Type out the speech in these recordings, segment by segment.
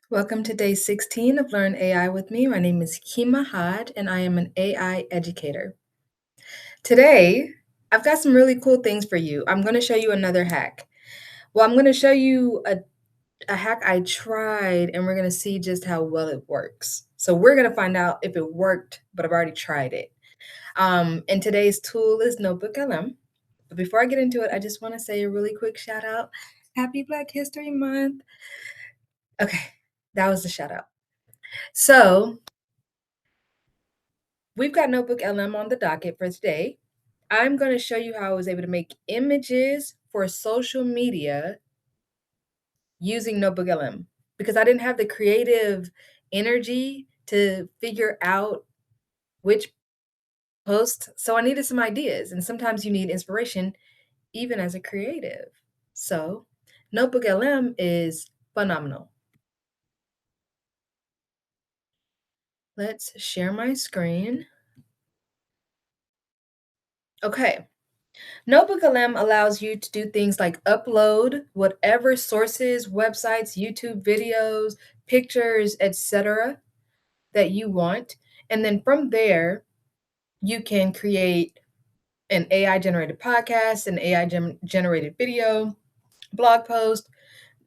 Welcome to day 16 of Learn AI with me. My name is Kima Had, and I am an AI educator. Today, I've got some really cool things for you. I'm going to show you another hack. Well, I'm going to show you a hack I tried, and we're going to see just how well it works. So, we're going to find out if it worked, but I've already tried it. And today's tool is Notebook LM. But before I get into it, I just want to say a really quick shout out. Happy Black History Month. Okay, that was the shout out. So, we've got Notebook LM on the docket for today. I'm going to show you how I was able to make images for social media using Notebook LM because I didn't have the creative energy to figure out which post. So I needed some ideas, and sometimes you need inspiration even as a creative. So, Notebook LM is phenomenal. Let's share my screen. Okay. Notebook LM allows you to do things like upload whatever sources, websites, YouTube videos, pictures, etc. that you want. And then from there, you can create an AI generated podcast, an AI generated video, blog post,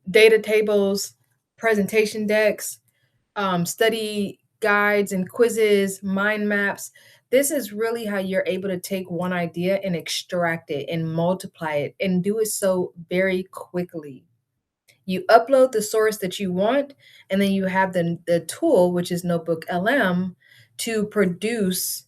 data tables, presentation decks, study guides and quizzes, mind maps. This is really how you're able to take one idea and extract it and multiply it and do it so very quickly. You upload the source that you want, and then you have the tool, which is Notebook LM, to produce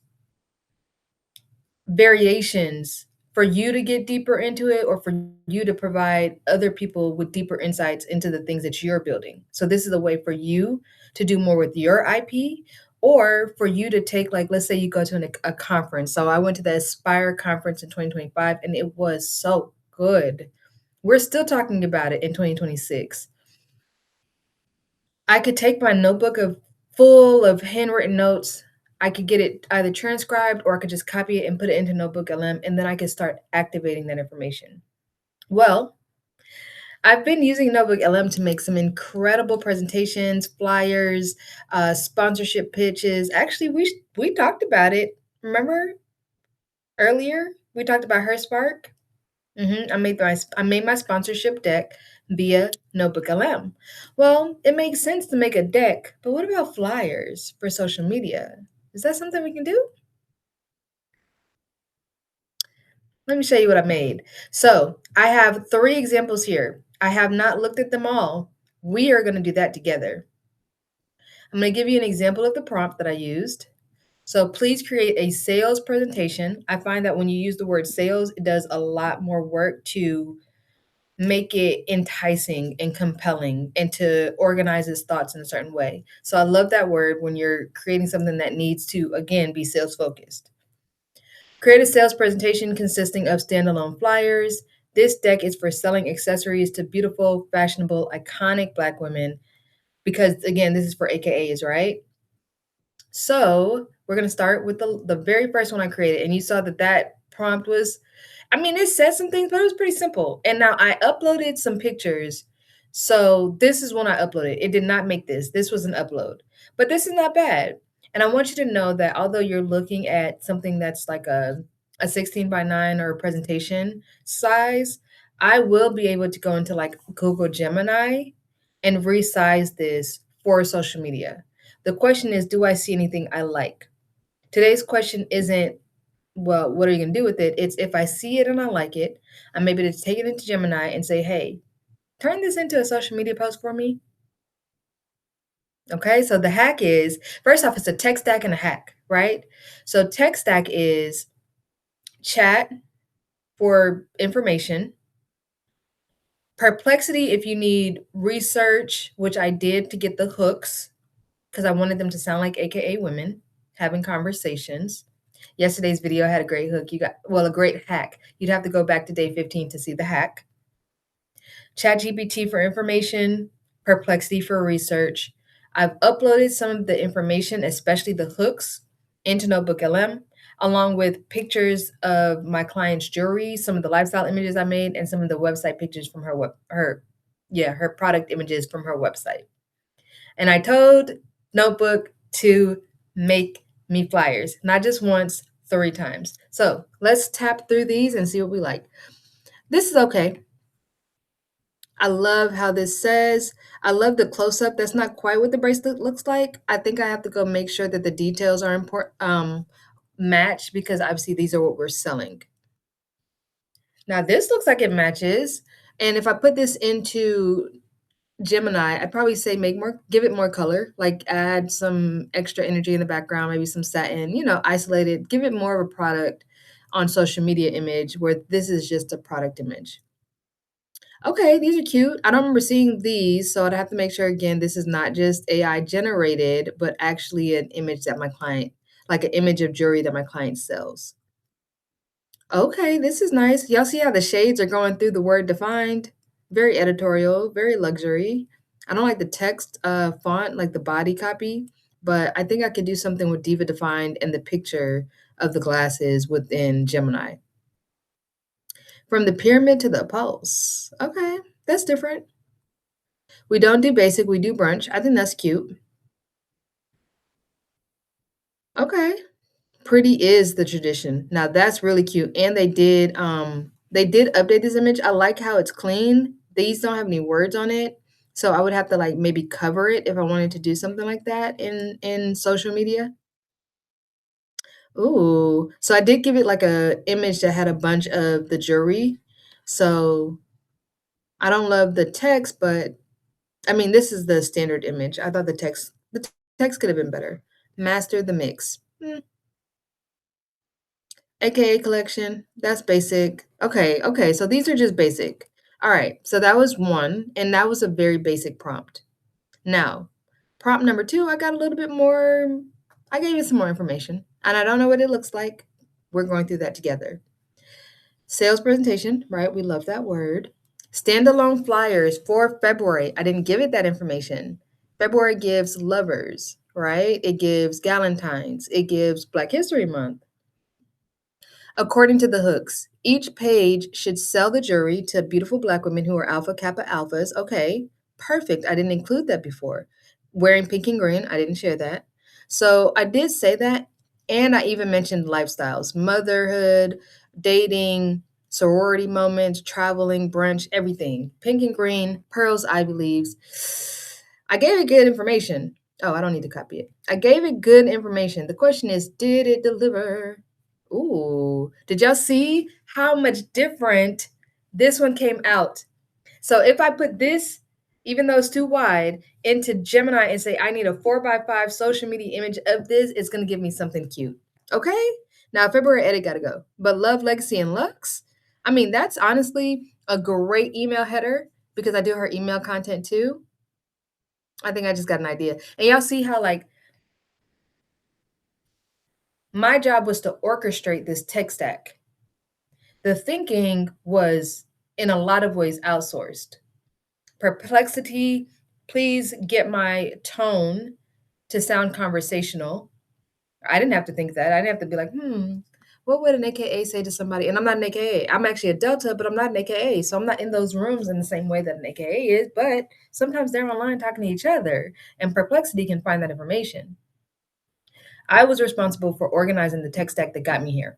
variations for you to get deeper into it or for you to provide other people with deeper insights into the things that you're building. So this is a way for you to do more with your IP or for you to take like let's say you go to a conference. So I went to the Aspire conference in 2025 and it was so good. We're still talking about it in 2026. I could take my notebook of full of handwritten notes. I could get it either transcribed or I could just copy it and put it into Notebook LM, and then I could start activating that information. Well, I've been using Notebook LM to make some incredible presentations, flyers, sponsorship pitches. Actually, we talked about it. Remember earlier we talked about HerSpark. I made my sponsorship deck via Notebook LM. Well, it makes sense to make a deck, but what about flyers for social media? Is that something we can do? Let me show you what I made. So I have 3 examples here. I have not looked at them all. We are going to do that together. I'm going to give you an example of the prompt that I used. So please create a sales presentation. I find that when you use the word sales, it does a lot more work to make it enticing and compelling and to organize his thoughts in a certain way. So I love that word when you're creating something that needs to, again, be sales focused. Create a sales presentation consisting of standalone flyers. This deck is for selling accessories to beautiful, fashionable, iconic Black women because, again, this is for AKAs, right? So we're going to start with the very first one I created. And you saw that that prompt was, I mean, it said some things, but it was pretty simple. And now I uploaded some pictures. So this is when I uploaded. It did not make this. This was an upload. But this is not bad. And I want you to know that although you're looking at something that's like a 16 by 9 or a presentation size, I will be able to go into like Google Gemini and resize this for social media. The question is, do I see anything I like? Today's question isn't, well, what are you going to do with it? It's if I see it and I like it, I'm able to take it into Gemini and say, hey, turn this into a social media post for me. Okay, so the hack is first off, it's a tech stack and a hack, right? So, tech stack is chat for information, Perplexity if you need research, which I did to get the hooks because I wanted them to sound like AKA women having conversations. Yesterday's video had a great hook. You got, well, a great hack. You'd have to go back to day 15 to see the hack. ChatGPT for information, Perplexity for research. I've uploaded some of the information, especially the hooks, into Notebook LM, along with pictures of my client's jewelry, some of the lifestyle images I made, and some of the website pictures from her product images from her website. And I told Notebook to make me flyers, not just once, 3 times. So let's tap through these and see what we like. This is okay. I love how this says. I love the close up. That's not quite what the bracelet looks like. I think I have to go make sure that the details are important match because obviously these are what we're selling. Now this looks like it matches. And if I put this into Gemini, I'd probably say make more, give it more color, like add some extra energy in the background, maybe some satin, isolated, give it more of a product on social media image where this is just a product image. Okay, these are cute. I don't remember seeing these, so I'd have to make sure again this is not just AI generated, but actually an image that my client, like an image of jewelry that my client sells. Okay, this is nice. Y'all see how the shades are going through the word defined? Very editorial, very luxury. I don't like the text font, like the body copy, but I think I could do something with Diva Defined and the picture of the glasses within Gemini. From the pyramid to the pulse. Okay, that's different. We don't do basic, we do brunch. I think that's cute. Okay. Pretty is the tradition. Now that's really cute. And they did update this image. I like how it's clean. These don't have any words on it. So I would have to like maybe cover it if I wanted to do something like that in social media. Ooh. So I did give it like a image that had a bunch of the jewelry. So I don't love the text, but I mean this is the standard image. I thought the text could have been better. Master the mix. AKA collection, that's basic. Okay, so these are just basic. All right, so that was one, and that was a very basic prompt. Now, prompt number two, I got a little bit more, I gave you some more information, and I don't know what it looks like. We're going through that together. Sales presentation, right? We love that word. Standalone flyers for February. I didn't give it that information. February gives lovers, right? It gives Galentine's, it gives Black History Month. According to the hooks, each page should sell the jewelry to beautiful Black women who are Alpha Kappa Alphas. Okay, perfect. I didn't include that before. Wearing pink and green, I didn't share that. So I did say that. And I even mentioned lifestyles, motherhood, dating, sorority moments, traveling, brunch, everything. Pink and green, pearls, ivy leaves. I gave it good information. Oh, I don't need to copy it. I gave it good information. The question is, did it deliver? Ooh, did y'all see how much different this one came out? So if I put this, even though it's too wide, into Gemini and say I need a 4x5 social media image of this, it's gonna give me something cute. Okay? Now February edit gotta go. But Love, Legacy, and Lux, I mean, that's honestly a great email header because I do her email content too. I think I just got an idea. And y'all see how like my job was to orchestrate this tech stack. The thinking was in a lot of ways outsourced. Perplexity, please get my tone to sound conversational. I didn't have to think that. I didn't have to be like, what would an AKA say to somebody? And I'm not an AKA. I'm actually a Delta, but I'm not an AKA. So I'm not in those rooms in the same way that an AKA is. But sometimes they're online talking to each other, and Perplexity can find that information. I was responsible for organizing the tech stack that got me here.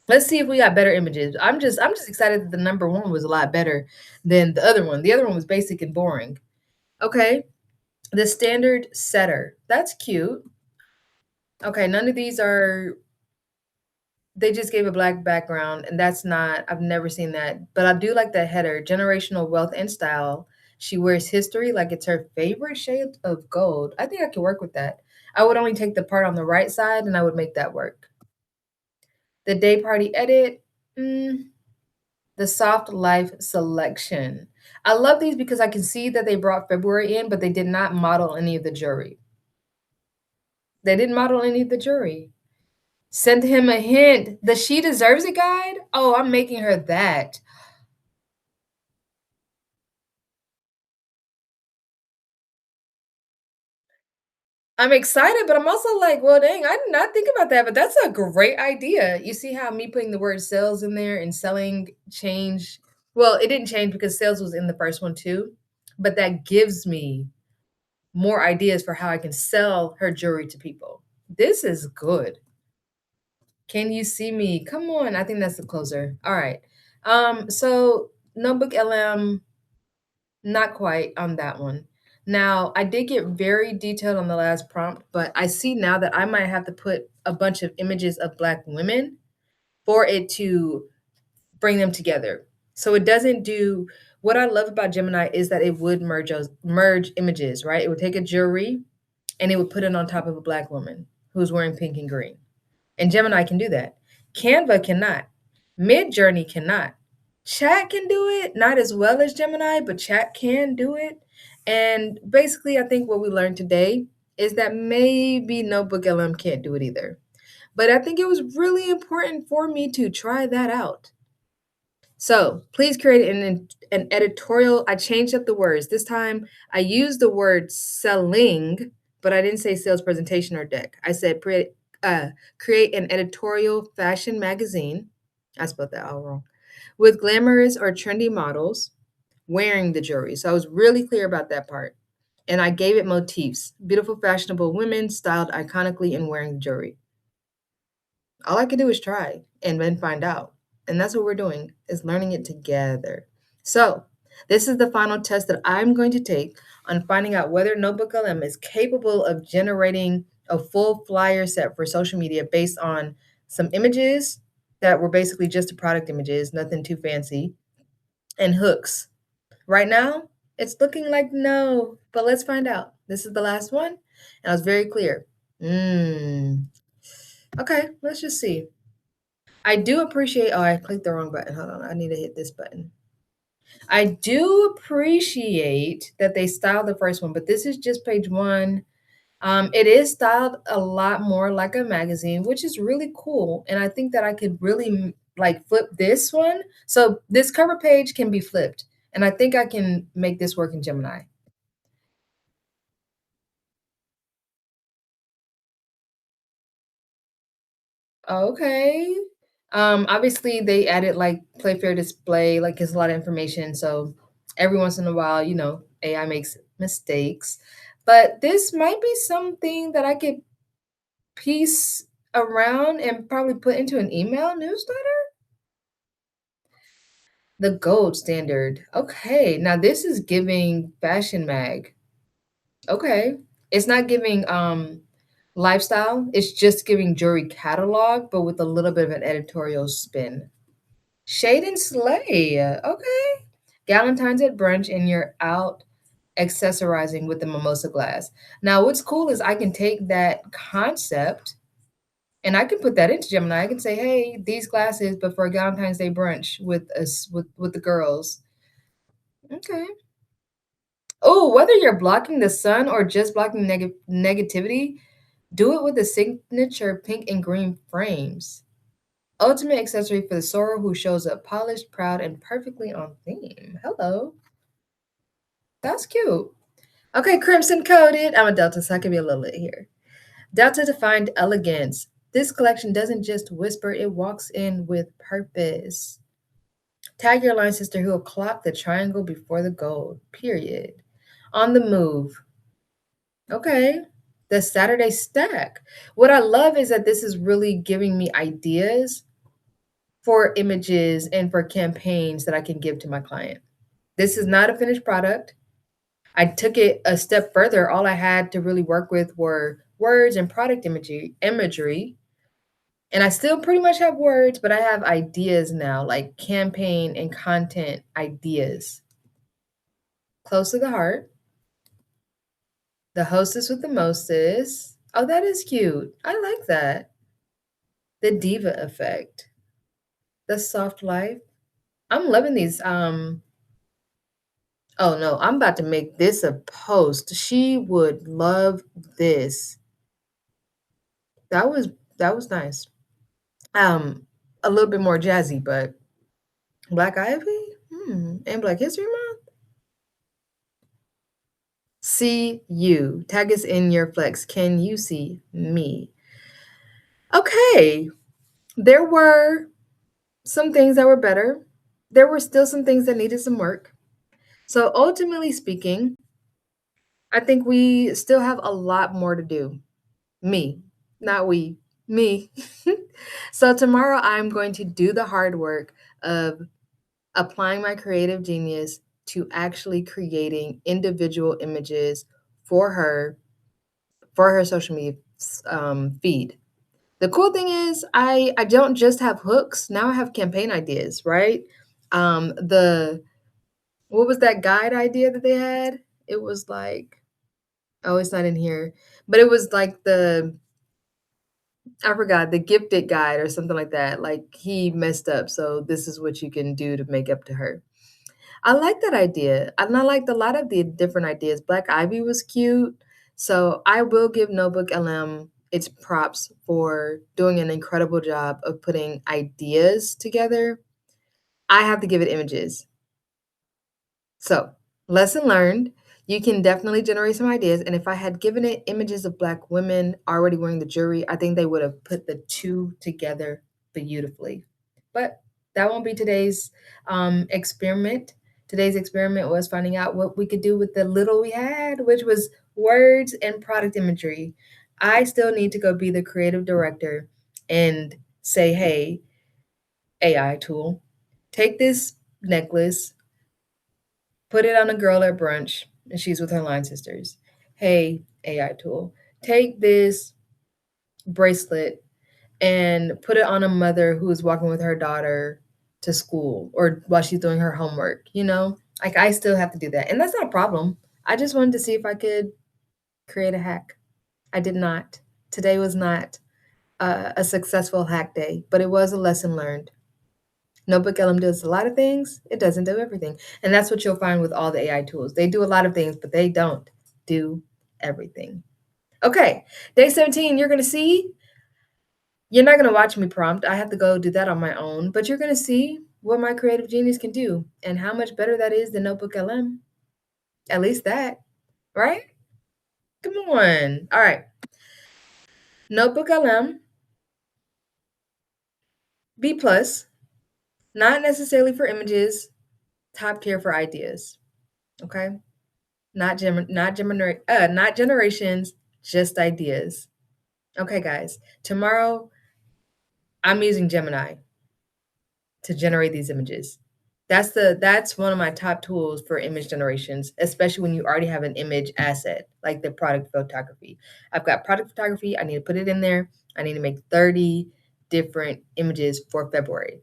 Let's see if we got better images. I'm just excited that the number one was a lot better than the other one. The other one was basic and boring. Okay. The standard setter. That's cute. Okay, none of these are they just gave a black background and that's not I've never seen that. But I do like that header, generational wealth and style. She wears history like it's her favorite shade of gold. I think I could work with that. I would only take the part on the right side and I would make that work. The day party edit. mm, The soft life selection. I love these because I can see that they brought February in, but they did not model any of the jury. They didn't model any of the jury. Send him a hint. The She Deserves It guide? Oh, I'm making her that. I'm excited, but I'm also like, well, dang, I did not think about that, but that's a great idea. You see how me putting the word sales in there and selling change? Well, it didn't change because sales was in the first one too, but that gives me more ideas for how I can sell her jewelry to people. This is good. Can you see me? Come on. I think that's the closer. All right. So Notebook LM, not quite on that one. Now, I did get very detailed on the last prompt, but I see now that I might have to put a bunch of images of Black women for it to bring them together. So it doesn't do what I love about Gemini is that it would merge images, right? It would take a jewelry and it would put it on top of a Black woman who's wearing pink and green. And Gemini can do that. Canva cannot. Midjourney cannot. Chat can do it, not as well as Gemini, but Chat can do it. And basically, I think what we learned today is that maybe Notebook LM can't do it either. But I think it was really important for me to try that out. So please create an editorial. I changed up the words. This time I used the word selling, but I didn't say sales presentation or deck. I said create an editorial fashion magazine. I spelled that all wrong. With glamorous or trendy models wearing the jewelry. So I was really clear about that part. And I gave it motifs beautiful, fashionable women styled iconically and wearing the jewelry. All I could do is try and then find out. And that's what we're doing is learning it together. So, this is the final test that I'm going to take on finding out whether Notebook LM is capable of generating a full flyer set for social media based on some images that were basically just the product images, nothing too fancy, and hooks. Right now, it's looking like no, but let's find out. This is the last one, and I was very clear. Okay, let's just see. I do appreciate oh, I clicked the wrong button. Hold on. I need to hit this button. I do appreciate that they styled the first one, but this is just page one. It is styled a lot more like a magazine, which is really cool. And I think that I could really like flip this one. So this cover page can be flipped. And I think I can make this work in Gemini. Okay. Obviously they added like play fair display, like it's a lot of information. So every once in a while, AI makes mistakes. But this might be something that I could piece around and probably put into an email newsletter. The gold standard. Okay. Now this is giving fashion mag. Okay. It's not giving lifestyle. It's just giving jewelry catalog, but with a little bit of an editorial spin. Shade and Slay. Okay. Galentine's at brunch and you're out accessorizing with the mimosa glass. Now, what's cool is I can take that concept and I can put that into Gemini. I can say, hey, these glasses, but for a Galentine's Day brunch with us with the girls. Okay. Oh, whether you're blocking the sun or just blocking negativity, do it with the signature pink and green frames. Ultimate accessory for the soror who shows up polished, proud, and perfectly on theme. Hello. That's cute. Okay, crimson coated. I'm a Delta, so I can be a little lit here. Delta defined elegance. This collection doesn't just whisper, it walks in with purpose. Tag your line sister who will clock the triangle before the gold. Period. On the move. Okay. The Saturday stack. What I love is that this is really giving me ideas for images and for campaigns that I can give to my client. This is not a finished product. I took it a step further. All I had to really work with were words and product imagery. And I still pretty much have words, but I have ideas now, like campaign and content ideas. Close to the heart. The hostess with the mostest. Oh, that is cute. I like that. The diva effect. The soft life. I'm loving these. Oh no, I'm about to make this a post. She would love this. That was nice. A little bit more jazzy, but Black Ivy? And Black History Month? See you. Tag us in your flex. Can you see me? Okay. There were some things that were better. There were still some things that needed some work. So ultimately speaking, I think we still have a lot more to do. Me, not we, me. So tomorrow I'm going to do the hard work of applying my creative genius to actually creating individual images for her for her social media feed. The cool thing is I don't just have hooks. Now I have campaign ideas, right? The what was that guide idea that they had? It was like, oh, it's not in here, but it was like I forgot, the gifted guide or something like that. Like he messed up, so this is what you can do to make up to her. I like that idea, and I liked a lot of the different ideas. Black Ivy was cute, so I will give Notebook LM its props for doing an incredible job of putting ideas together. I have to give it images. So, lesson learned. You can definitely generate some ideas. And if I had given it images of Black women already wearing the jewelry, I think they would have put the two together beautifully. But that won't be today's experiment. Today's experiment was finding out what we could do with the little we had, which was words and product imagery. I still need to go be the creative director and say, hey, AI tool, take this necklace, put it on a girl at brunch, and she's with her line sisters. Hey, AI tool, take this bracelet and put it on a mother who is walking with her daughter to school or while she's doing her homework, you know? Like I still have to do that. And that's not a problem. I just wanted to see if I could create a hack. I did not. Today was not a successful hack day, but it was a lesson learned. Notebook LM does a lot of things, it doesn't do everything. And that's what you'll find with all the AI tools. They do a lot of things, but they don't do everything. Okay, day 17, you're gonna see, you're not gonna watch me prompt. I have to go do that on my own, but you're gonna see what my creative genius can do and how much better that is than Notebook LM. At least that, right? Come on. All right. Notebook LM, B plus, not necessarily for images, top tier for ideas. Okay. Not generations, just ideas. Okay, guys. Tomorrow I'm using Gemini to generate these images. That's one of my top tools for image generations, especially when you already have an image asset like the product photography. I've got product photography, I need to put it in there. I need to make 30 different images for February.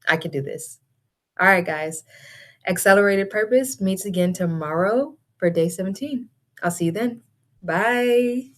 I can do this. All right, guys. Accelerated Purpose meets again tomorrow for day 17. I'll see you then. Bye.